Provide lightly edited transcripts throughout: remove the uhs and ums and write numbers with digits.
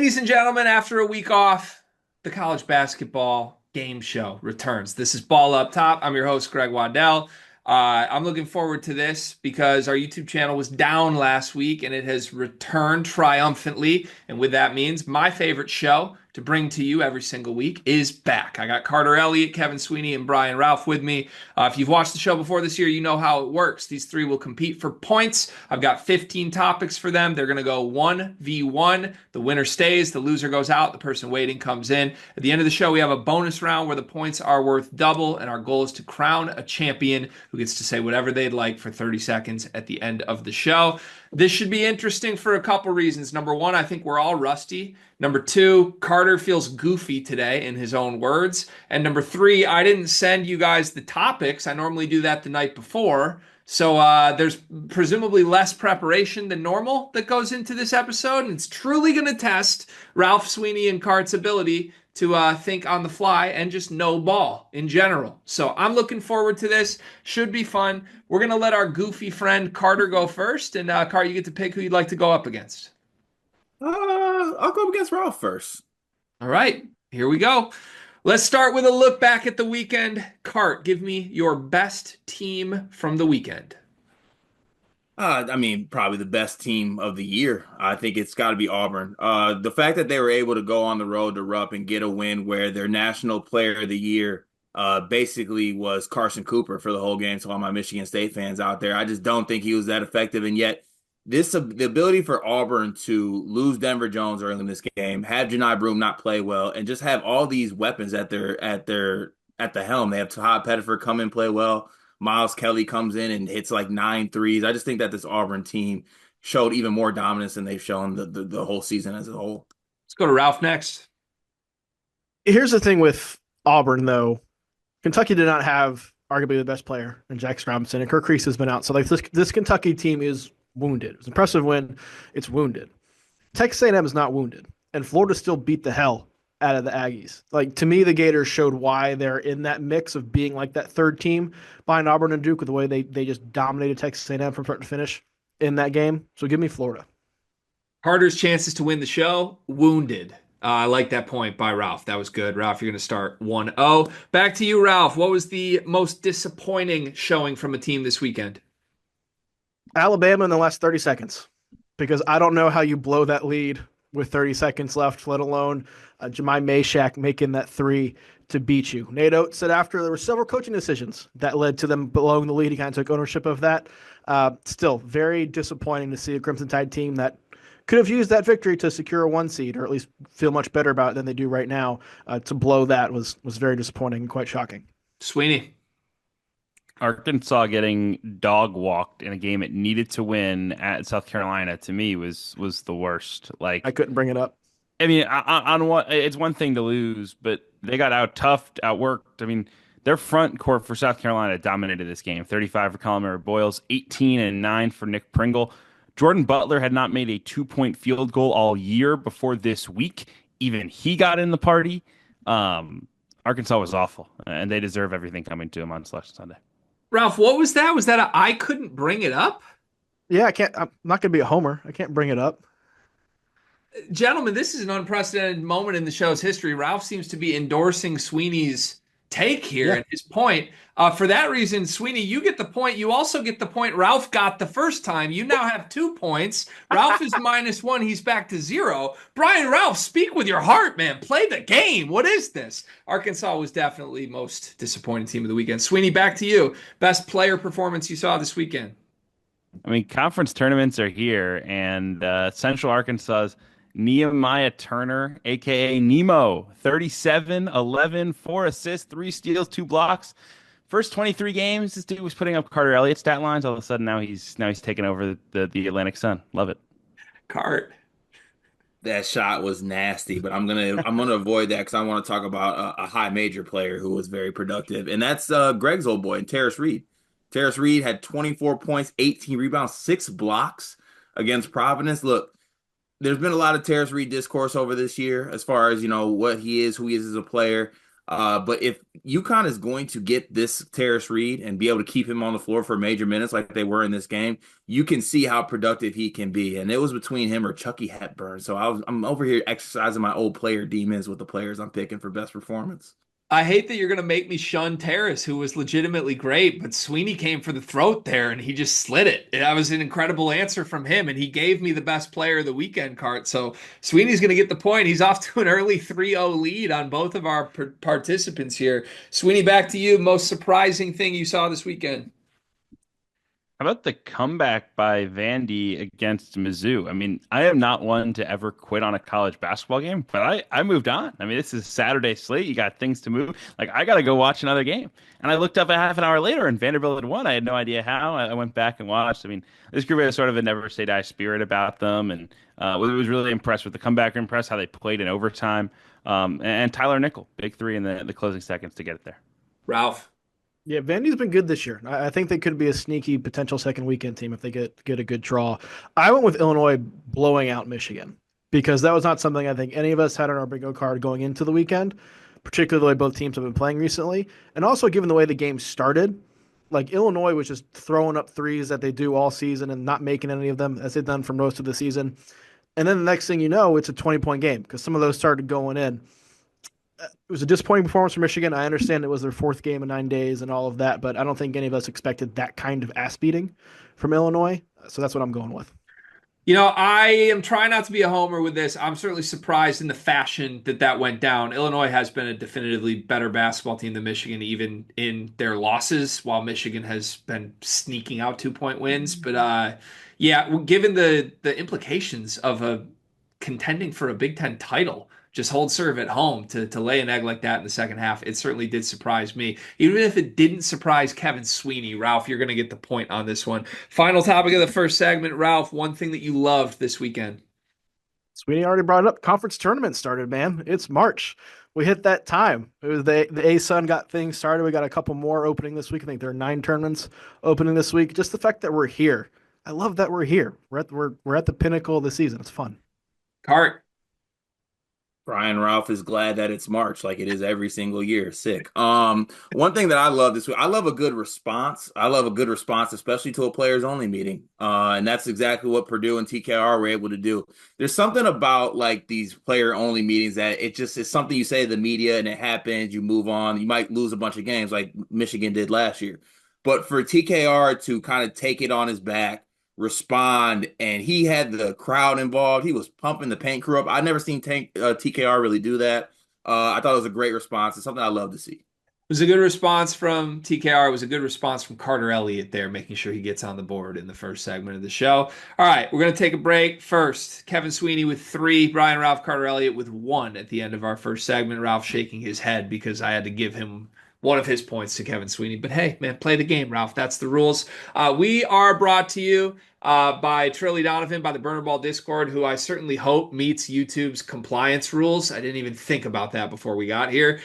Ladies and gentlemen, after a week off, the college basketball game show returns. This is Ball Up Top. I'm your host, Greg Waddell. I'm looking forward to this because our YouTube channel was down last week and it has returned triumphantly. And with that means my favorite show to bring to you every single week is back. I got Carter Elliott, Kevin Sweeney, and Brian Ralph with me. If you've watched the show before this year, you know how it works. These three will compete for points. I've got 15 topics for them. They're going to go 1v1. The winner stays, the loser goes out, the person waiting comes in. At the end of the show, we have a bonus round where the points are worth double, and our goal is to crown a champion who gets to say whatever they'd like for 30 seconds at the end of the show. This should be interesting for a couple reasons. Number one, I think we're all rusty. Number two, Carter feels goofy today in his own words. And number three, I didn't send you guys the topics. I normally do that the night before. So there's presumably less preparation than normal that goes into this episode. And it's truly going to test Ralph Sweeney and Cart's ability to think on the fly and just know ball in general. So I'm looking forward to this. Should be fun. We're going to let our goofy friend Carter go first. And Carter, you get to pick who you'd like to go up against. I'll go up against Ralph first. All right, here we go. Let's start with a look back at the weekend. Cart, give me your best team from the weekend. Probably the best team of the year. I think it's got to be Auburn. The fact that they were able to go on the road to Rupp and get a win where their National Player of the Year basically was Carson Cooper for the whole game. So all my Michigan State fans out there, I just don't think he was that effective. And yet, the ability for Auburn to lose Denver Jones early in this game, have Janai Broome not play well, and just have all these weapons at the helm. They have Todd Pettiford come in play well. Miles Kelly comes in and hits like 9 threes. I just think that this Auburn team showed even more dominance than they've shown the whole season as a whole. Let's go to Ralph next. Here's the thing with Auburn, though. Kentucky did not have arguably the best player in Jax Robinson, and Kirk Reese has been out. So like this Kentucky team is wounded. It's an impressive win. It's wounded. Texas A&M is not wounded, and Florida still beat the hell out of the Aggies. Like, to me, the Gators showed why they're in that mix of being like that third team behind Auburn and Duke with the way they just dominated Texas A&M from start to finish in that game. So give me Florida. Carter's chances to win the show, wounded. I like that point by Ralph. That was good. Ralph, you're going to start 1-0. Back to you, Ralph. What was the most disappointing showing from a team this weekend? Alabama in the last 30 seconds, because I don't know how you blow that lead with 30 seconds left, let alone Jemai Meshack making that three to beat you. Nate Oates said after there were several coaching decisions that led to them blowing the lead. He kind of took ownership of that. Still very disappointing to see a Crimson Tide team that could have used that victory to secure a 1 seed or at least feel much better about it than they do right now. To blow that was very disappointing and quite shocking. Sweeney. Arkansas getting dog walked in a game it needed to win at South Carolina, to me, was the worst. Like, I couldn't bring it up. I mean, on what, it's one thing to lose, but they got out-toughed, outworked. I mean, their front court for South Carolina dominated this game. 35 for Colin Murray Boyles, 18 and 9 for Nick Pringle. Jordan Butler had not made a 2-point field goal all year before this week. Even he got in the party. Arkansas was awful, and they deserve everything coming to them on Selection Sunday. Ralph, what was that? Was that I couldn't bring it up? Yeah, I'm not going to be a homer. I can't bring it up. Gentlemen, this is an unprecedented moment in the show's history. Ralph seems to be endorsing Sweeney's take here and his point. For that reason, Sweeney, you get the point. You also get the point Ralph got the first time. You now have 2 points. Ralph is -1. He's back to 0. Brian, Ralph, speak with your heart, man. Play the game. What is this? Arkansas was definitely most disappointing team of the weekend. Sweeney, back to you. Best player performance you saw this weekend. I mean, conference tournaments are here, and Central Arkansas's Nehemiah Turner, a.k.a. Nemo, 37, 11, 4 assists, 3 steals, 2 blocks. First 23 games, this dude was putting up Carter Elliott stat lines. All of a sudden, now he's taking over the Atlantic Sun. Love it. Cart. That shot was nasty, but I'm gonna avoid that because I want to talk about a high major player who was very productive, and that's Greg's old boy, Terrace Reed. Terrace Reed had 24 points, 18 rebounds, 6 blocks against Providence. Look, there's been a lot of Terrace Reed discourse over this year as far as, what he is, who he is as a player. But if UConn is going to get this Terrace Reed and be able to keep him on the floor for major minutes like they were in this game, you can see how productive he can be. And it was between him or Chucky Hepburn. So I'm over here exercising my old player demons with the players I'm picking for best performance. I hate that you're going to make me shun Terrace, who was legitimately great, but Sweeney came for the throat there and he just slid it. That was an incredible answer from him, and he gave me the best player of the weekend card. So Sweeney's going to get the point. He's off to an early 3-0 lead on both of our participants here. Sweeney, back to you. Most surprising thing you saw this weekend? How about the comeback by Vandy against Mizzou? I mean, I am not one to ever quit on a college basketball game, but I moved on. I mean, this is Saturday slate. You got things to move. Like, I got to go watch another game. And I looked up a half an hour later and Vanderbilt had won. I had no idea how. I went back and watched. I mean, this group has sort of a never say die spirit about them. And was really impressed with the comeback, impressed how they played in overtime. And Tyler Nickel, big three in the closing seconds to get it there. Ralph. Yeah, Vandy's been good this year. I think they could be a sneaky potential second weekend team if they get a good draw. I went with Illinois blowing out Michigan because that was not something I think any of us had on our bingo card going into the weekend, particularly the way both teams have been playing recently. And also given the way the game started, like Illinois was just throwing up threes that they do all season and not making any of them as they've done for most of the season. And then the next thing you know, it's a 20-point game because some of those started going in. It was a disappointing performance for Michigan. I understand it was their fourth game in 9 days and all of that, but I don't think any of us expected that kind of ass beating from Illinois. So that's what I'm going with. You know, I am trying not to be a homer with this. I'm certainly surprised in the fashion that went down. Illinois has been a definitively better basketball team than Michigan, even in their losses, while Michigan has been sneaking out 2-point wins. But yeah, given the implications of a contending for a Big Ten title, just hold serve at home to lay an egg like that in the second half, it certainly did surprise me. Even if it didn't surprise Kevin Sweeney, Ralph, you're going to get the point on this one. Final topic of the first segment, Ralph, one thing that you loved this weekend. Sweeney already brought it up. Conference tournament started, man. It's March. We hit that time. It was the A-Sun got things started. We got a couple more opening this week. I think there are 9 tournaments opening this week. Just the fact that we're here. I love that we're here. We're at the pinnacle of the season. It's fun. Cart. Brian Ralph is glad that it's March, like it is every single year. Sick. One thing that I love this week, I love a good response. I love a good response, especially to a players only meeting. And that's exactly what Purdue and TKR were able to do. There's something about like these player only meetings that it just is something you say to the media and it happens, you move on. You might lose a bunch of games like Michigan did last year. But for TKR to kind of take it on his back, respond, and he had the crowd involved. He was pumping the paint crew up. I've never seen TKR really do that. I thought it was a great response. It's something I love to see. It was a good response from TKR. It was a good response from Carter Elliott there, making sure he gets on the board in the first segment of the show. All right, we're going to take a break. First, Kevin Sweeney with 3, Brian Ralph, Carter Elliott with 1 at the end of our first segment. Ralph shaking his head because I had to give him one of his points to Kevin Sweeney. But hey, man, play the game, Ralph. That's the rules. We are brought to you by Trilly Donovan, by the Burner Ball Discord, who I certainly hope meets YouTube's compliance rules. I didn't even think about that before we got here.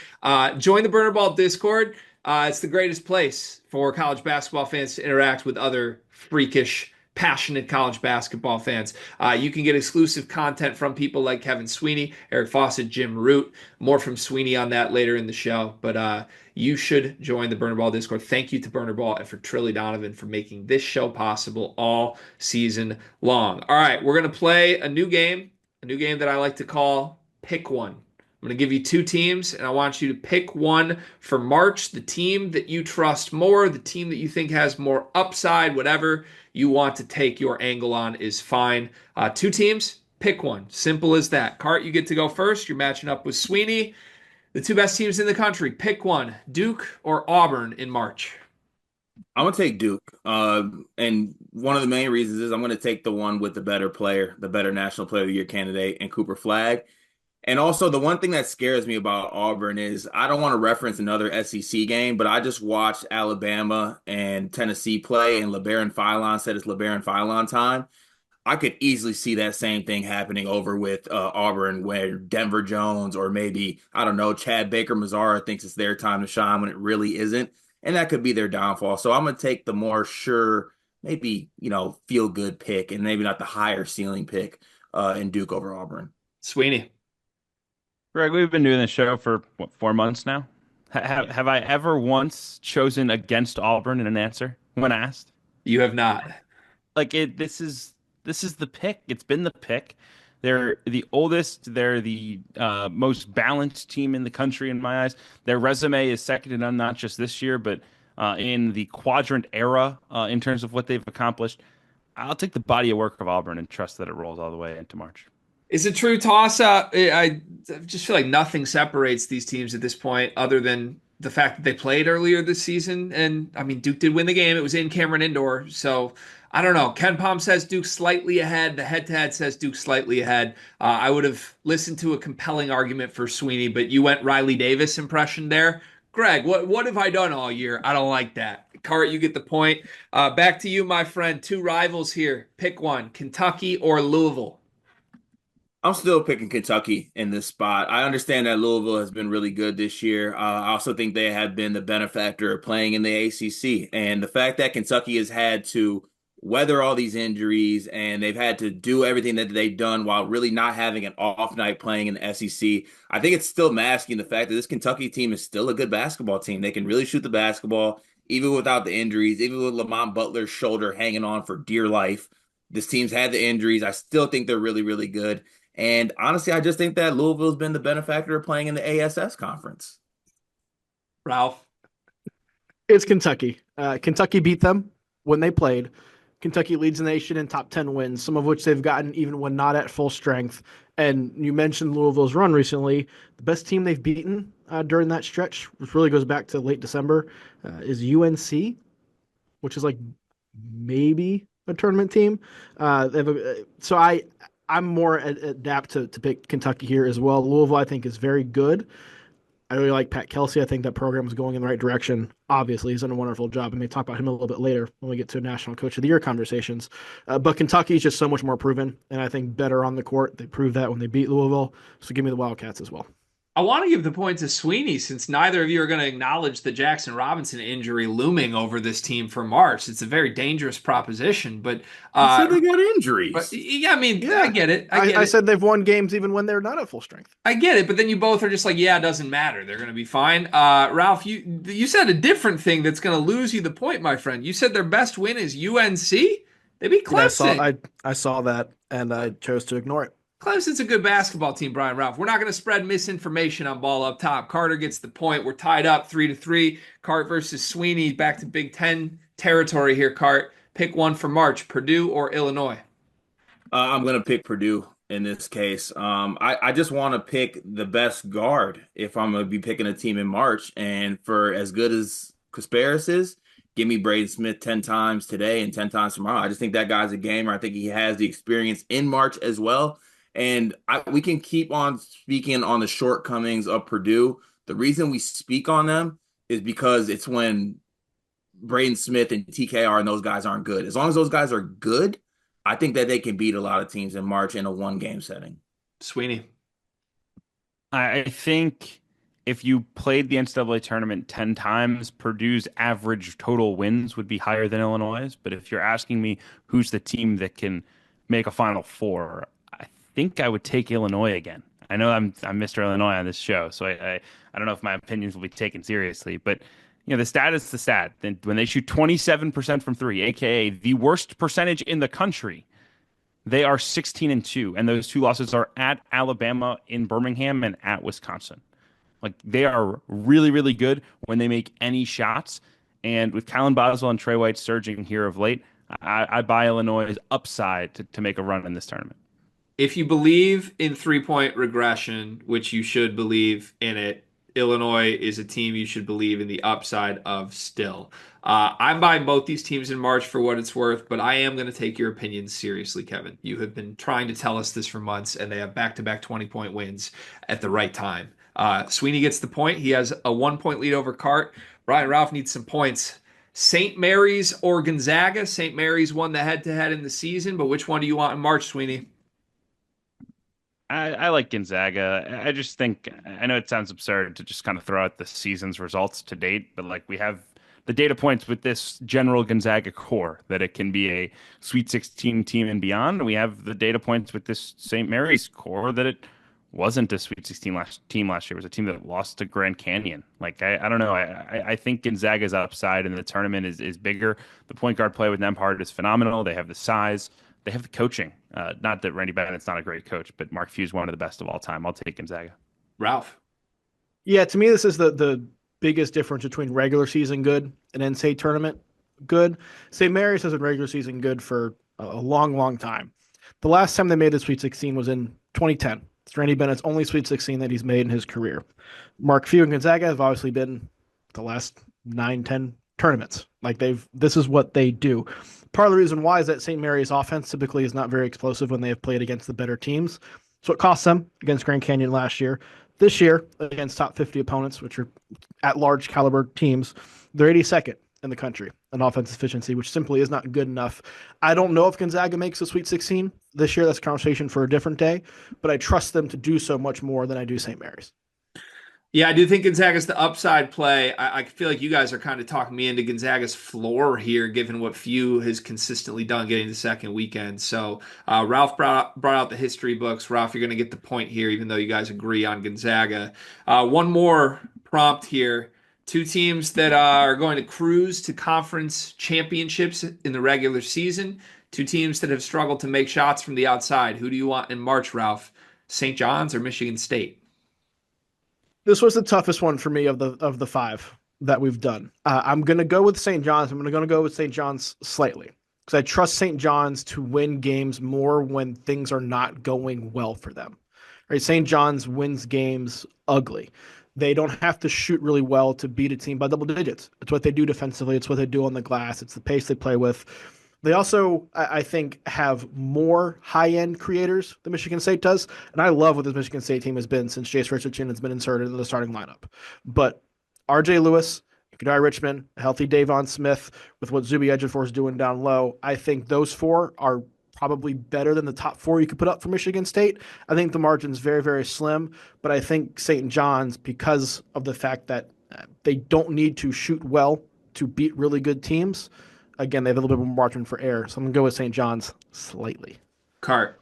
Join the Burner Ball Discord. It's the greatest place for college basketball fans to interact with other freakish, passionate college basketball fans. You can get exclusive content from people like Kevin Sweeney, Eric Fawcett, Jim Root. More from Sweeney on that later in the show. But you should join the Burner Ball Discord. Thank you to Burner Ball and for Trilly Donovan for making this show possible all season long. All right, we're going to play a new game that I like to call Pick One. I'm going to give you 2 teams, and I want you to pick one for March, the team that you trust more, the team that you think has more upside, whatever you want to take your angle on is fine. 2 teams, pick one. Simple as that. Cart, you get to go first. You're matching up with Sweeney. The 2 best teams in the country. Pick one, Duke or Auburn in March. I'm gonna take Duke, and one of the main reasons is I'm gonna take the one with the better player, the better National Player of the Year candidate, and Cooper Flag. And also, the one thing that scares me about Auburn is I don't want to reference another SEC game, but I just watched Alabama and Tennessee play, and LeBaron Philon said it's LeBaron Philon time. I could easily see that same thing happening over with Auburn, where Denver Jones or maybe, I don't know, Chad Baker Mazara thinks it's their time to shine when it really isn't. And that could be their downfall. So I'm going to take the more sure, maybe, feel good pick and maybe not the higher ceiling pick in Duke over Auburn. Sweeney. Greg, we've been doing this show for what, 4 months now. Have I ever once chosen against Auburn in an answer when asked? You have not. Like this is the pick. It's been the pick. They're the oldest. They're the most balanced team in the country in my eyes. Their resume is second to none, not just this year, but in the quadrant era in terms of what they've accomplished. I'll take the body of work of Auburn and trust that it rolls all the way into March. It's a true toss up. I just feel like nothing separates these teams at this point other than the fact that they played earlier this season. And I mean, Duke did win the game. It was in Cameron Indoor. So I don't know. Ken Palm says Duke slightly ahead. The head to head says Duke slightly ahead. I would have listened to a compelling argument for Sweeney, but you went Riley Davis impression there. Greg, what have I done all year? I don't like that. Cart, you get the point. Back to you, my friend. Two rivals here. Pick one, Kentucky or Louisville. I'm still picking Kentucky in this spot. I understand that Louisville has been really good this year. I also think they have been the benefactor of playing in the ACC. And the fact that Kentucky has had to weather all these injuries and they've had to do everything that they've done while really not having an off night playing in the SEC, I think it's still masking the fact that this Kentucky team is still a good basketball team. They can really shoot the basketball, even without the injuries, even with Lamont Butler's shoulder hanging on for dear life. This team's had the injuries. I still think they're really, really good. And honestly, I just think that Louisville's been the benefactor of playing in the ASS conference. Ralph. It's Kentucky. Kentucky beat them when they played. Kentucky leads the nation in top 10 wins, some of which they've gotten even when not at full strength. And you mentioned Louisville's run recently. The best team they've beaten during that stretch, which really goes back to late December, is UNC, which is like maybe a tournament team. I'm more adapt to pick Kentucky here as well. Louisville, I think, is very good. I really like Pat Kelsey. I think that program is going in the right direction. Obviously, he's done a wonderful job. I may talk about him a little bit later when we get to National Coach of the Year conversations. But Kentucky is just so much more proven, and I think better on the court. They proved that when they beat Louisville. So give me the Wildcats as well. I want to give the point to Sweeney since neither of you are going to acknowledge the Jackson Robinson injury looming over this team for March. It's a very dangerous proposition, but You said they got but injuries. yeah, I mean, I get it. I said they've won games even when they're not at full strength. I get it, but then you both are just like, yeah, it doesn't matter. They're going to be fine. Ralph, you said a different thing that's going to lose you the point, my friend. You said their best win is UNC. They beat Clemson. Yeah, I saw that, and I chose to ignore it. Clemson's a good basketball team, Brian Ralph. We're not going to spread misinformation on Ball Up Top. Carter gets the point. We're tied up 3-3. Cart versus Sweeney. Back to Big Ten territory here, Cart. Pick one for March, Purdue or Illinois. I'm going to pick Purdue in this case. I just want to pick the best guard if I'm going to be picking a team in March. And for as good as Kasparis is, give me Braden Smith 10 times today and 10 times tomorrow. I just think that guy's a gamer. I think he has the experience in March as well. And we can keep on speaking on the shortcomings of Purdue. The reason we speak on them is because it's when Braden Smith and TKR and those guys aren't good. As long as those guys are good, I think that they can beat a lot of teams in March in a one-game setting. Sweeney. I think if you played the NCAA tournament 10 times, Purdue's average total wins would be higher than Illinois'. But if you're asking me who's the team that can make a Final Four, I think I would take Illinois again. I know I'm Mr. Illinois on this show, so I don't know if my opinions will be taken seriously, but the stat is the stat. When they shoot 27% from three, aka the worst percentage in the country, they are 16-2, and those two losses are at Alabama in Birmingham and at Wisconsin. Like they are really, really good when they make any shots. And with Kylan Boswell and Trey White surging here of late, I buy Illinois' upside to make a run in this tournament. If you believe in three-point regression, which you should believe in it, Illinois is a team you should believe in the upside of still. I'm buying both these teams in March for what it's worth, but I am going to take your opinions seriously, Kevin. You have been trying to tell us this for months, and they have back-to-back 20-point wins at the right time. Sweeney gets the point. He has a 1-point lead over Cart. Brian Ralph needs some points. St. Mary's or Gonzaga? St. Mary's won the head-to-head in the season, but which one do you want in March, Sweeney? I like Gonzaga. I just think, I know it sounds absurd to just kind of throw out the season's results to date, but like we have the data points with this general Gonzaga core that it can be a Sweet 16 team and beyond. We have the data points with this St. Mary's core that it wasn't a Sweet 16 team last year. It was a team that lost to Grand Canyon. Like I don't know. I think Gonzaga's upside in the tournament is bigger. The point guard play with Nembhard is phenomenal. They have the size. They have the coaching. Not that Randy Bennett's not a great coach, but Mark Few's one of the best of all time. I'll take Gonzaga. Ralph. Yeah, to me, this is the biggest difference between regular season good and NCAA tournament good. St. Mary's has been regular season good for a long, long time. The last time they made the Sweet 16 was in 2010. It's Randy Bennett's only Sweet 16 that he's made in his career. Mark Few and Gonzaga have obviously been the last 9, 10 tournaments. Like this is what they do. Part of the reason why is that St. Mary's offense typically is not very explosive when they have played against the better teams. So it cost them against Grand Canyon last year. This year, against top 50 opponents, which are at large caliber teams, they're 82nd in the country in offense efficiency, which simply is not good enough. I don't know if Gonzaga makes the Sweet 16 this year. That's a conversation for a different day, but I trust them to do so much more than I do St. Mary's. Yeah, I do think Gonzaga's the upside play. I feel like you guys are kind of talking me into Gonzaga's floor here, given what Few has consistently done getting the second weekend. So Ralph brought out the history books. Ralph, you're going to get the point here, even though you guys agree on Gonzaga. One more prompt here. Two teams that are going to cruise to conference championships in the regular season. Two teams that have struggled to make shots from the outside. Who do you want in March, Ralph? St. John's or Michigan State? This was the toughest one for me of the five that we've done. I'm going to go with St. John's. I'm going to go with St. John's slightly because I trust St. John's to win games more when things are not going well for them. Right? St. John's wins games ugly. They don't have to shoot really well to beat a team by double digits. It's what they do defensively. It's what they do on the glass. It's the pace they play with. They also, I think, have more high-end creators than Michigan State does. And I love what this Michigan State team has been since Jace Richardson has been inserted into the starting lineup. But R.J. Lewis, Kadari Richmond, a healthy Davon Smith, with what Zuby Ejiofor is doing down low, I think those four are probably better than the top four you could put up for Michigan State. I think the margin's very, very slim. But I think St. John's, because of the fact that they don't need to shoot well to beat really good teams, again, they have a little bit more margin for error. So I'm going to go with St. John's slightly. Cart.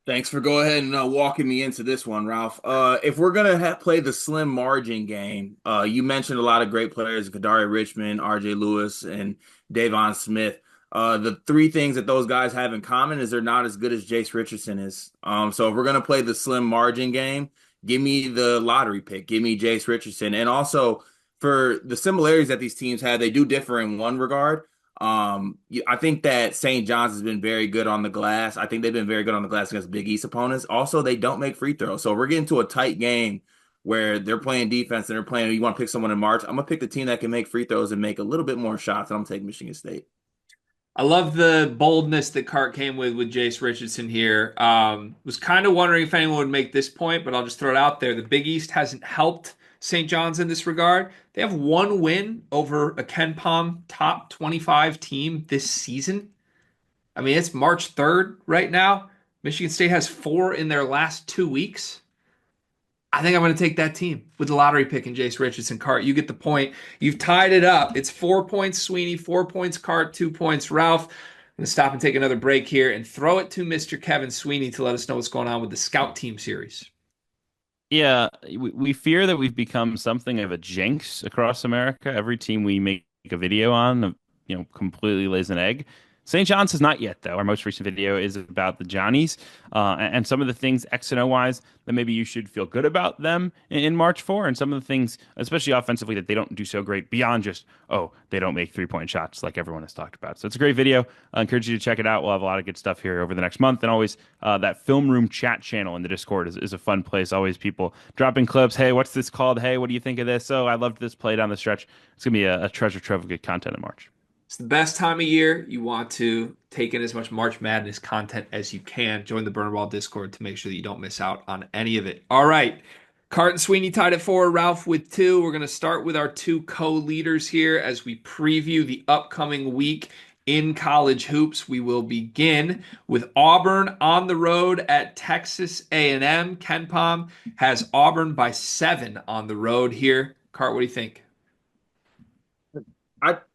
Thanks for go ahead and walking me into this one, Ralph. If we're gonna play the slim margin game, you mentioned a lot of great players: Kadari Richmond, R.J. Lewis, and Davon Smith. The three things that those guys have in common is they're not as good as Jace Richardson is. So if we're gonna play the slim margin game, give me the lottery pick. Give me Jace Richardson, and also for the similarities that these teams have, they do differ in one regard. I think that St. John's has been very good on the glass. I think they've been very good on the glass against Big East opponents. Also, they don't make free throws. So we're getting to a tight game where they're playing defense and they're playing, you want to pick someone in March. I'm going to pick the team that can make free throws and make a little bit more shots. And I'm going to take Michigan State. I love the boldness that Cart came with Jace Richardson here. Was kind of wondering if anyone would make this point, but I'll just throw it out there. The Big East hasn't helped St. John's in this regard. They have one win over a Ken Pom top 25 team this season. I mean, it's March 3rd right now. Michigan State has 4 in their last 2 weeks. I think I'm going to take that team with the lottery pick and Jace Richardson. Cart, you get the point. You've tied it up. It's 4 points, Sweeney, 4 points, Cart, 2 points, Ralph. I'm going to stop and take another break here and throw it to Mr. Kevin Sweeney to let us know what's going on with the Scout Team Series. Yeah, we fear that we've become something of a jinx across America. Every team we make a video on, completely lays an egg. St. John's has not yet, though. Our most recent video is about the Johnnies and some of the things X and O wise that maybe you should feel good about them in March 4, and some of the things, especially offensively, that they don't do so great beyond just, they don't make 3-point shots like everyone has talked about. So it's a great video. I encourage you to check it out. We'll have a lot of good stuff here over the next month. And always that film room chat channel in the Discord is a fun place. Always people dropping clips. Hey, what's this called? Hey, what do you think of this? Oh, I loved this play down the stretch. It's going to be a treasure trove of good content in March. It's the best time of year. You want to take in as much March Madness content as you can. Join the Burner Ball Discord to make sure that you don't miss out on any of it. All right. Cart and Sweeney tied it 4, Ralph with 2. We're going to start with our 2 co-leaders here as we preview the upcoming week in college hoops. We will begin with Auburn on the road at Texas A&M. Ken Pom has Auburn by 7 on the road here. Cart, what do you think?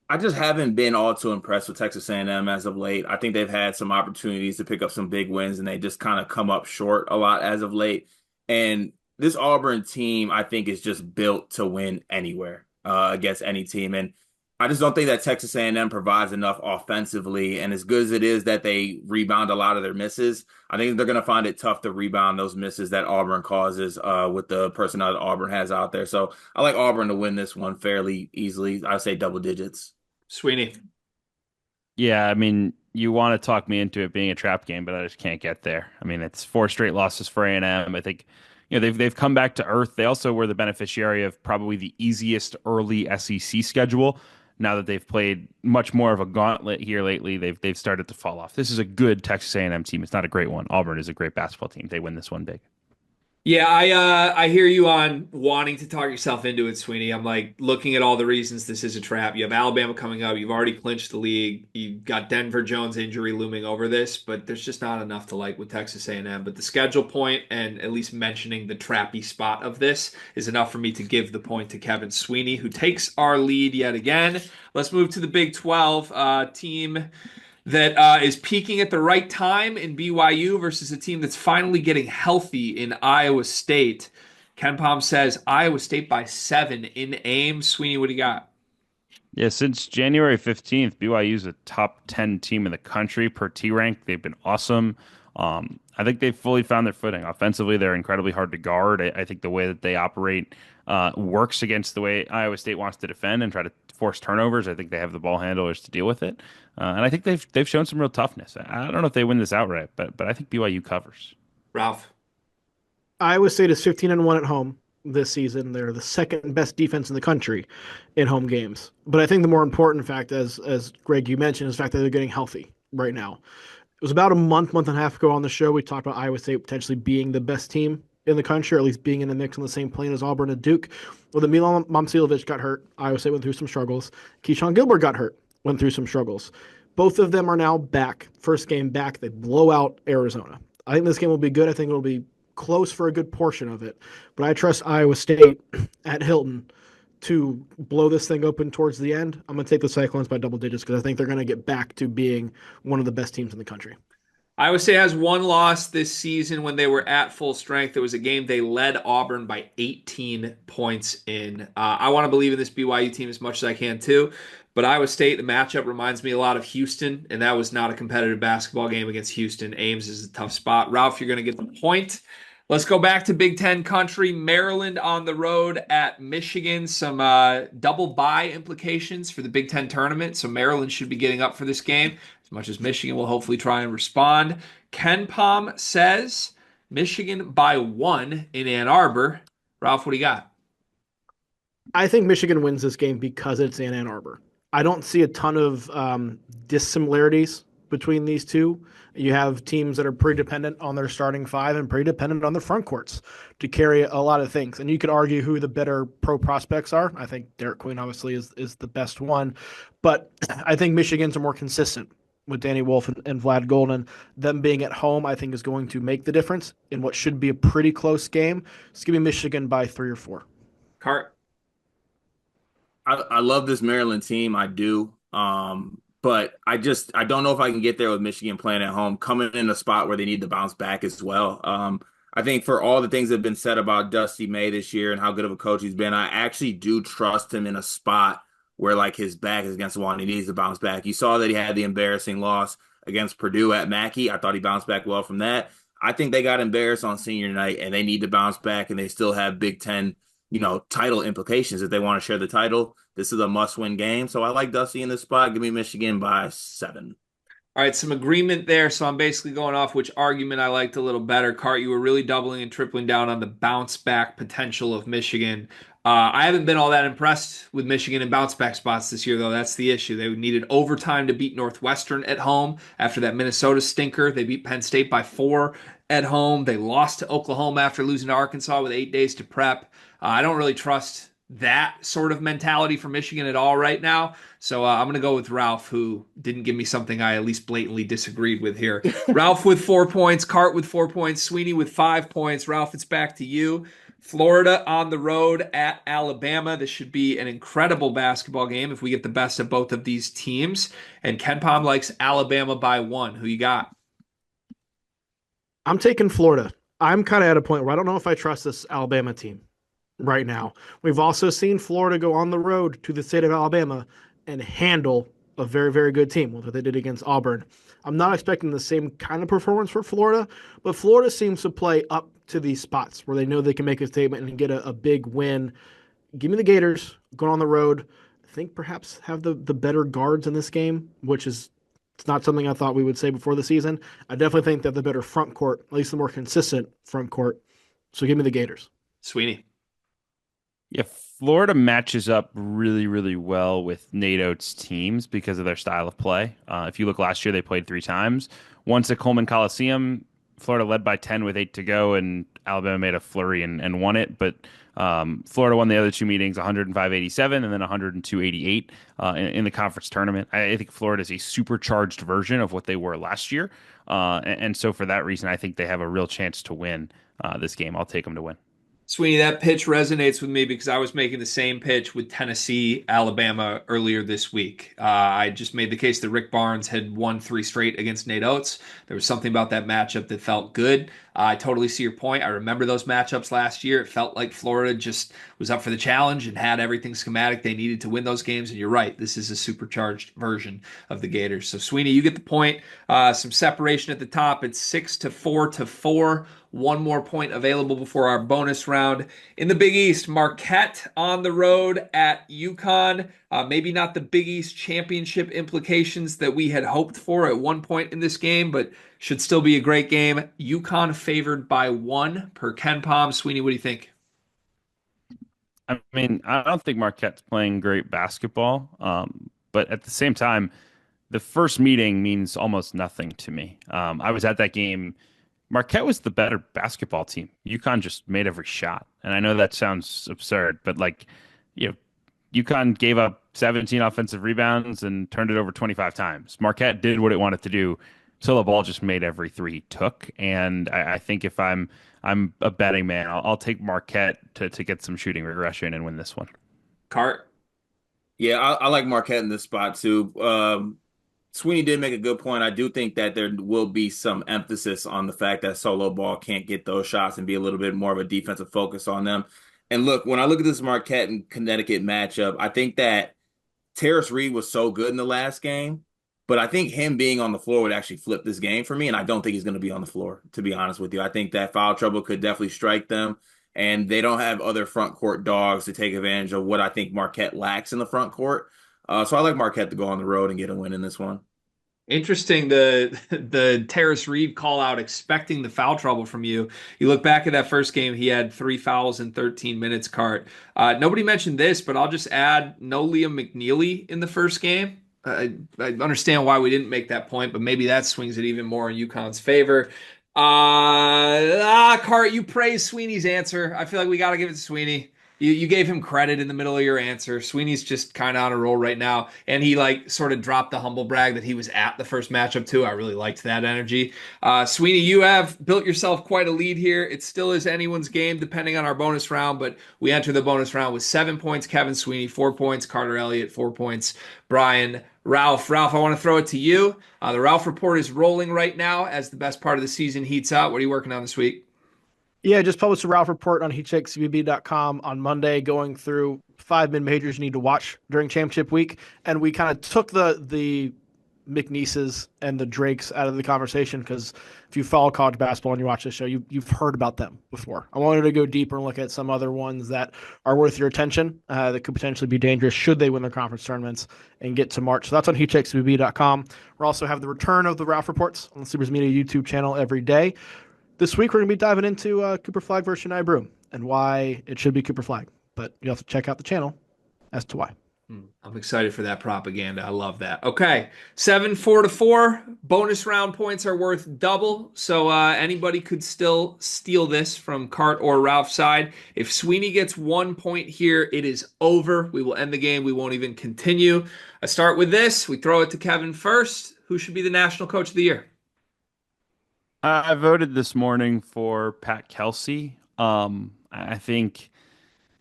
I I just haven't been all too impressed with Texas A&M as of late. I think they've had some opportunities to pick up some big wins, and they just kind of come up short a lot as of late. And this Auburn team, I think, is just built to win anywhere against any team. And I just don't think that Texas A&M provides enough offensively. And as good as it is that they rebound a lot of their misses, I think they're going to find it tough to rebound those misses that Auburn causes with the personnel that Auburn has out there. So I like Auburn to win this one fairly easily. I'd say double digits. Sweeney. Yeah, I mean, you want to talk me into it being a trap game, but I just can't get there. I mean, it's four straight losses for A&M. I think, they've come back to earth. They also were the beneficiary of probably the easiest early SEC schedule. Now that they've played much more of a gauntlet here lately, they've started to fall off. This is a good Texas A&M team. It's not a great one. Auburn is a great basketball team. They win this one big. Yeah, I hear you on wanting to talk yourself into it, Sweeney. I'm like looking at all the reasons this is a trap. You have Alabama coming up. You've already clinched the league. You've got Denver Jones injury looming over this, but there's just not enough to like with Texas A&M. But the schedule point and at least mentioning the trappy spot of this is enough for me to give the point to Kevin Sweeney, who takes our lead yet again. Let's move to the Big 12 team that is peaking at the right time in BYU versus a team that's finally getting healthy in Iowa State. Ken Palm says Iowa State by 7 in Ames. Sweeney, what do you got? Yeah, since January 15th, BYU's a top 10 team in the country per T rank. They've been awesome. I think they've fully found their footing. Offensively, they're incredibly hard to guard. I think the way that they operate works against the way Iowa State wants to defend and try to force turnovers. I think they have the ball handlers to deal with it. And I think they've shown some real toughness. I don't know if they win this outright, but I think BYU covers. Ralph. Iowa State is 15-1 at home this season. They're the second best defense in the country in home games. But I think the more important fact, as Greg, you mentioned, is the fact that they're getting healthy right now. It was about a month and a half ago on the show, we talked about Iowa State potentially being the best team in the country, or at least being in the mix on the same plane as Auburn and Duke. Well, the Milan Momcilovic got hurt. Iowa State went through some struggles. Keyshawn Gilbert got hurt, went through some struggles. Both of them are now back. First game back, they blow out Arizona. I think this game will be good. I think it'll be close for a good portion of it. But I trust Iowa State at Hilton to blow this thing open towards the end. I'm going to take the Cyclones by double digits because I think they're going to get back to being one of the best teams in the country. Iowa State has one loss this season when they were at full strength. It was a game they led Auburn by 18 points in. I want to believe in this BYU team as much as I can too. But Iowa State, the matchup reminds me a lot of Houston, and that was not a competitive basketball game against Houston. Ames is a tough spot. Ralph, you're going to get the point. Let's go back to Big Ten country. Maryland on the road at Michigan. Some double bye implications for the Big Ten tournament. So Maryland should be getting up for this game, as much as Michigan will hopefully try and respond. Ken Palm says Michigan by 1 in Ann Arbor. Ralph, what do you got? I think Michigan wins this game because it's in Ann Arbor. I don't see a ton of dissimilarities between these two. You have teams that are pretty dependent on their starting five and pretty dependent on their front courts to carry a lot of things. And you could argue who the better pro prospects are. I think Derek Queen obviously is the best one. But I think Michigan's are more consistent with Danny Wolf and Vlad Golden. Them being at home, I think, is going to make the difference in what should be a pretty close game. Just give me Michigan by 3 or 4. Cart. I love this Maryland team. I do. But I don't know if I can get there with Michigan playing at home, coming in a spot where they need to bounce back as well. I think for all the things that have been said about Dusty May this year and how good of a coach he's been, I actually do trust him in a spot where like his back is against the wall and he needs to bounce back. You saw that he had the embarrassing loss against Purdue at Mackey. I thought he bounced back well from that. I think they got embarrassed on senior night and they need to bounce back, and they still have Big Ten title implications if they want to share the title. This is a must-win game. So I like Dusty in this spot. Give me Michigan by 7. All right, some agreement there. So I'm basically going off which argument I liked a little better. Cart, you were really doubling and tripling down on the bounce back potential of Michigan. I haven't been all that impressed with Michigan in bounce back spots this year, though. That's the issue. They needed overtime to beat Northwestern at home after that Minnesota stinker. They beat Penn State by 4 at home. They lost to Oklahoma after losing to Arkansas with 8 days to prep. I don't really trust that sort of mentality for Michigan at all right now. So I'm going to go with Ralph, who didn't give me something I at least blatantly disagreed with here. Ralph with 4 points, Cart with 4 points, Sweeney with 5 points. Ralph, it's back to you. Florida on the road at Alabama. This should be an incredible basketball game if we get the best of both of these teams. And Ken Pom likes Alabama by 1. Who you got? I'm taking Florida. I'm kind of at a point where I don't know if I trust this Alabama team right now. We've also seen Florida go on the road to the state of Alabama and handle a very, very good team, what they did against Auburn. I'm not expecting the same kind of performance for Florida, but Florida seems to play up to these spots where they know they can make a statement and get a big win. Give me the Gators going on the road. I think perhaps have the better guards in this game, which is it's not something I thought we would say before the season. I definitely think they have the better front court, at least the more consistent front court. So give me the Gators. Sweeney. Yeah, Florida matches up really, really well with Nate Oates' teams because of their style of play. If you look last year, they played 3 times. Once at Coleman Coliseum, Florida led by 10 with 8 to go, and Alabama made a flurry and won it. But Florida won the other 2 meetings 105-87 and then 102-88 in the conference tournament. I think Florida is a supercharged version of what they were last year. And so for that reason, I think they have a real chance to win this game. I'll take them to win. Sweeney, that pitch resonates with me because I was making the same pitch with Tennessee, Alabama earlier this week. I just made the case that Rick Barnes had won 3 straight against Nate Oates. There was something about that matchup that felt good. I totally see your point. I remember those matchups last year. It felt like Florida just was up for the challenge and had everything schematic they needed to win those games. And you're right, this is a supercharged version of the Gators. So Sweeney, you get the point. Some separation at the top. It's 6-4-4. 1 more point available before our bonus round. In the Big East, Marquette on the road at UConn. Maybe not the Big East championship implications that we had hoped for at one point in this game, but should still be a great game. UConn favored by 1 per Ken Pom. Sweeney, what do you think? I mean, I don't think Marquette's playing great basketball, but at the same time, the first meeting means almost nothing to me. I was at that game. Marquette was the better basketball team. UConn just made every shot. And I know that sounds absurd, but UConn gave up 17 offensive rebounds and turned it over 25 times. Marquette did what it wanted to do till the ball just made every 3 he took. And I think if I'm a betting man, I'll take Marquette to get some shooting regression and win this one. Cart? Yeah, I like Marquette in this spot too. Sweeney did make a good point. I do think that there will be some emphasis on the fact that solo ball can't get those shots and be a little bit more of a defensive focus on them. And look, when I look at this Marquette and Connecticut matchup, I think that Terrace Reed was so good in the last game, but I think him being on the floor would actually flip this game for me, and I don't think he's going to be on the floor, to be honest with you. I think that foul trouble could definitely strike them, and they don't have other front court dogs to take advantage of what I think Marquette lacks in the front court. So I like Marquette to go on the road and get a win in this one. Interesting, the Terrace Reed call out, expecting the foul trouble from you. You look back at that first game, he had 3 fouls in 13 minutes, Cart. Nobody mentioned this, but I'll just add no Liam McNeely in the first game. I understand why we didn't make that point, but maybe that swings it even more in UConn's favor. Cart, you praise Sweeney's answer. I feel like we got to give it to Sweeney. You gave him credit in the middle of your answer. Sweeney's just kind of on a roll right now. And he sort of dropped the humble brag that he was at the first matchup too. I really liked that energy. Sweeney, you have built yourself quite a lead here. It still is anyone's game depending on our bonus round, but we enter the bonus round with 7 points. Kevin Sweeney, 4 points. Carter Elliott, 4 points. Brian, Ralph, I want to throw it to you. The Ralph Report is rolling right now as the best part of the season heats up. What are you working on this week? Yeah, just published a Ralph report on heatcheckcbb.com on Monday, going through 5 mid-majors you need to watch during championship week. And we kind of took the McNeeses and the Drakes out of the conversation because if you follow college basketball and you watch this show, you've heard about them before. I wanted to go deeper and look at some other ones that are worth your attention that could potentially be dangerous should they win their conference tournaments and get to March. So that's on heatcheckcbb.com. We also have the return of the Ralph Reports on the Supers Media YouTube channel every day. This week, we're going to be diving into Cooper Flag versus Shania Broom and why it should be Cooper Flag. But you have to check out the channel as to why. I'm excited for that propaganda. I love that. Okay, 7-4-4. Bonus round points are worth double, so anybody could still steal this from Cart or Ralph's side. If Sweeney gets 1 point here, it is over. We will end the game. We won't even continue. I start with this. We throw it to Kevin first. Who should be the National Coach of the Year? I voted this morning for Pat Kelsey. I think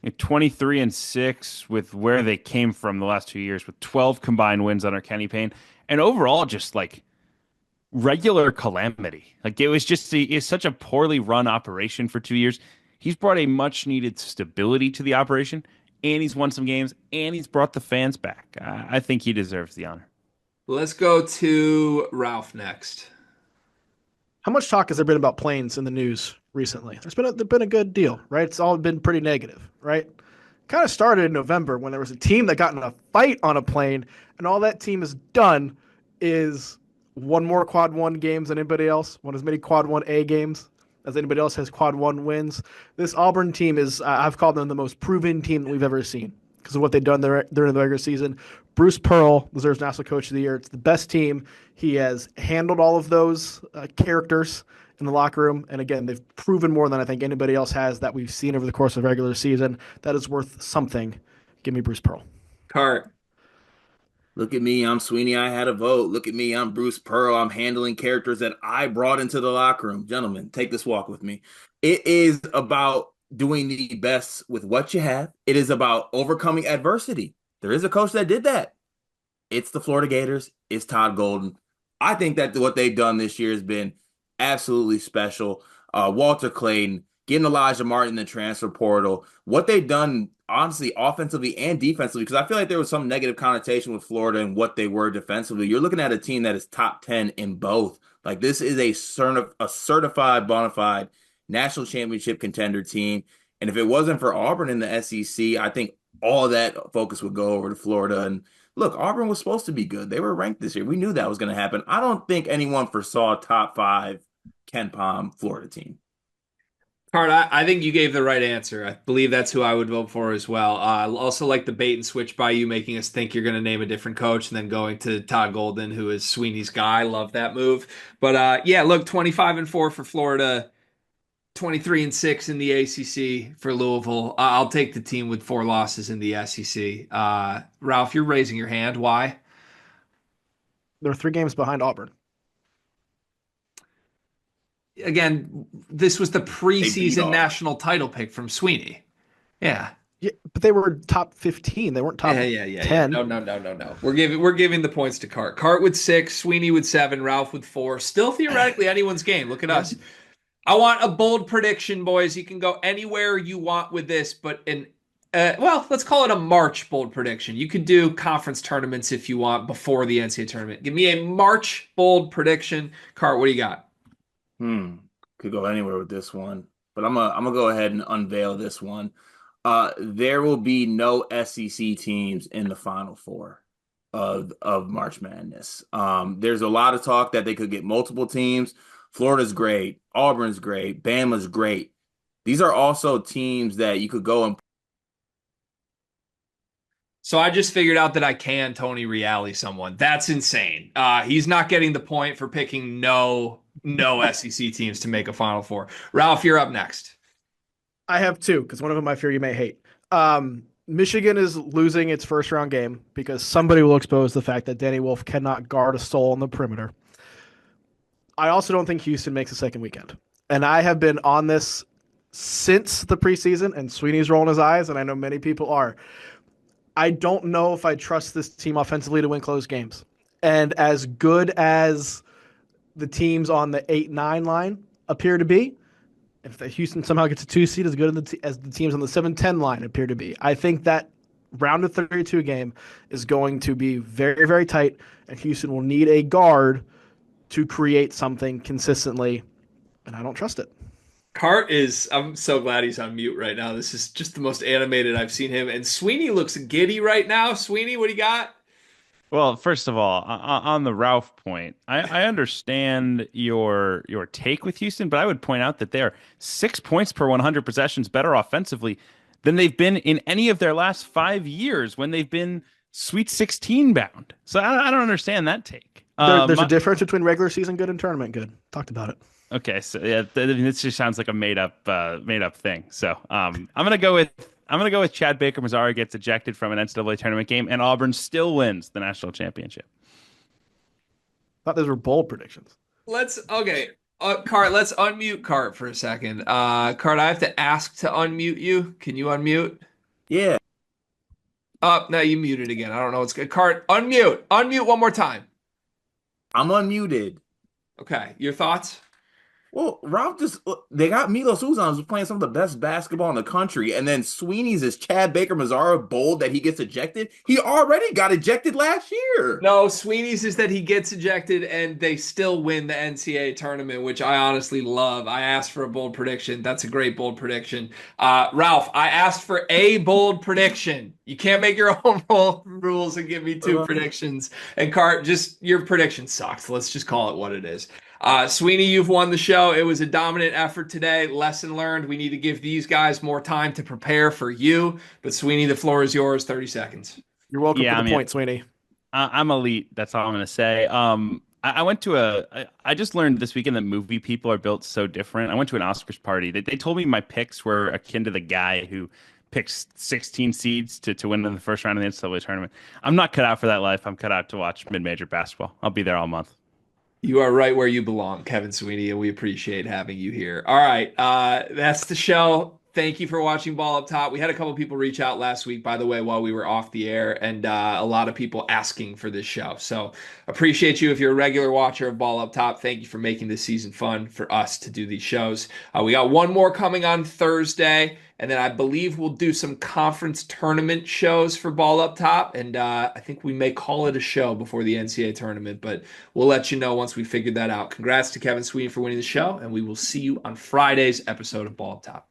23-6 with where they came from the last 2 years, with 12 combined wins under Kenny Payne, and overall just like regular calamity. Like it was just it's such a poorly run operation for 2 years. He's brought a much needed stability to the operation, and he's won some games, and he's brought the fans back. I think he deserves the honor. Let's go to Ralph next. How much talk has there been about planes in the news recently? There's been a good deal, right? It's all been pretty negative, right? Kind of started in November when there was a team that got in a fight on a plane, and all that team has done is won more quad one games than anybody else, won as many quad 1A games as anybody else has quad one wins. This Auburn team is, I've called them the most proven team that we've ever seen because of what they've done during the regular season. Bruce Pearl deserves National Coach of the Year. It's the best team. He has handled all of those characters in the locker room. And again, they've proven more than I think anybody else has that we've seen over the course of the regular season. That is worth something. Give me Bruce Pearl. Cart. Look at me, I'm Sweeney. I had a vote. Look at me, I'm Bruce Pearl. I'm handling characters that I brought into the locker room. Gentlemen, take this walk with me. It is about doing the best with what you have. It is about overcoming adversity. There is a coach that did that. It's the Florida Gators. It's Todd Golden. I think that what they've done this year has been absolutely special. Walter Clayton, getting Elijah Martin in the transfer portal. What they've done, honestly, offensively and defensively, because I feel like there was some negative connotation with Florida and what they were defensively. You're looking at a team that is top 10 in both. Like, this is a certified, bona fide national championship contender team. And if it wasn't for Auburn in the SEC, I think all that focus would go over to Florida. And look, Auburn was supposed to be good. They were ranked this year. We knew that was going to happen. I don't think anyone foresaw a top 5 Ken Palm Florida team. Cart, I think you gave the right answer. I believe that's who I would vote for as well. I also like the bait and switch by you, making us think you're going to name a different coach and then going to Todd Golden, who is Sweeney's guy. Love that move. But yeah, look, 25-4 for Florida, 23-6 in the ACC for Louisville. I'll take the team with 4 losses in the SEC. Ralph, you're raising your hand. Why? They're 3 games behind Auburn. Again, this was the preseason national title pick from Sweeney. Yeah. Yeah, but they were top 15. They weren't top 10. No. We're giving the points to Cart. Cart with 6, Sweeney with 7, Ralph with 4. Still theoretically anyone's game. Look at us. I want a bold prediction, boys. You can go anywhere you want with this, but let's call it a March bold prediction. You could do conference tournaments if you want before the NCAA tournament. Give me a March bold prediction. Cart, what do you got? Could go anywhere with this one, but I'm gonna go ahead and unveil this one. There will be no SEC teams in the Final Four of March Madness. There's a lot of talk that they could get multiple teams. Florida's great, Auburn's great, Bama's great. These are also teams that you could go and. So I just figured out that I can Tony Reali someone. That's insane. He's not getting the point for picking no SEC teams to make a Final Four. Ralph, you're up next. I have 2 because one of them I fear you may hate. Michigan is losing its first round game because somebody will expose the fact that Danny Wolf cannot guard a soul on the perimeter. I also don't think Houston makes a second weekend. And I have been on this since the preseason, and Sweeney's rolling his eyes, and I know many people are. I don't know if I trust this team offensively to win close games. And as good as the teams on the 8-9 line appear to be, if the Houston somehow gets a 2 seed, as good as the teams on the 7-10 line appear to be, I think that round of 32 game is going to be very, very tight, and Houston will need a guard to create something consistently, and I don't trust it. Cart I'm so glad he's on mute right now. This is just the most animated I've seen him. And Sweeney looks giddy right now. Sweeney, what do you got? Well, first of all, on the Ralph point, I understand your take with Houston, but I would point out that they are 6 points per 100 possessions better offensively than they've been in any of their last 5 years when they've been Sweet 16 bound. So I don't understand that take. There's a difference between regular season good and tournament good. Talked about it. Okay, so yeah, this just sounds like a made up thing. So I'm gonna go with Chad Baker Mazzara gets ejected from an NCAA tournament game, and Auburn still wins the national championship. Thought those were bold predictions. Okay. Cart, let's unmute Cart for a second. Cart, I have to ask to unmute you. Can you unmute? Yeah, Oh, no, you muted again. I don't know what's good. Cart, unmute. Unmute one more time. I'm unmuted. Okay, your thoughts? Well, Ralph just they got Milos Uzan who's playing some of the best basketball in the country, and then Sweeney's is Chad Baker Mazara bold that he gets ejected. He already got ejected last year. No, Sweeney's is that he gets ejected and they still win the NCAA tournament, which I honestly love. I asked for a bold prediction. That's a great bold prediction. Ralph, I asked for a bold prediction. You can't make your own rules and give me two predictions. And Cart, just your prediction sucked. Let's just call it what it is. Sweeney, you've won the show. It was a dominant effort today. Lesson learned. We need to give these guys more time to prepare for you. But Sweeney, the floor is yours. 30 seconds. You're welcome Yeah, for I the mean, point, Sweeney. I'm elite. That's all I'm going to say. I went to I just learned this weekend that movie people are built so different. I went to an Oscars party. They told me my picks were akin to the guy who picks 16 seeds to win in the first round of the NCAA tournament. I'm not cut out for that life. I'm cut out to watch mid-major basketball. I'll be there all month. You are right where you belong, Kevin Sweeney, and we appreciate having you here. All right, that's the show. Thank you for watching Ball Up Top. We had a couple people reach out last week, by the way, while we were off the air, and a lot of people asking for this show. So appreciate you. If you're a regular watcher of Ball Up Top, thank you for making this season fun for us to do these shows. We got one more coming on Thursday, and then I believe we'll do some conference tournament shows for Ball Up Top, and I think we may call it a show before the NCAA tournament, but we'll let you know once we figured that out. Congrats to Kevin Sweeney for winning the show, and we will see you on Friday's episode of Ball Up Top.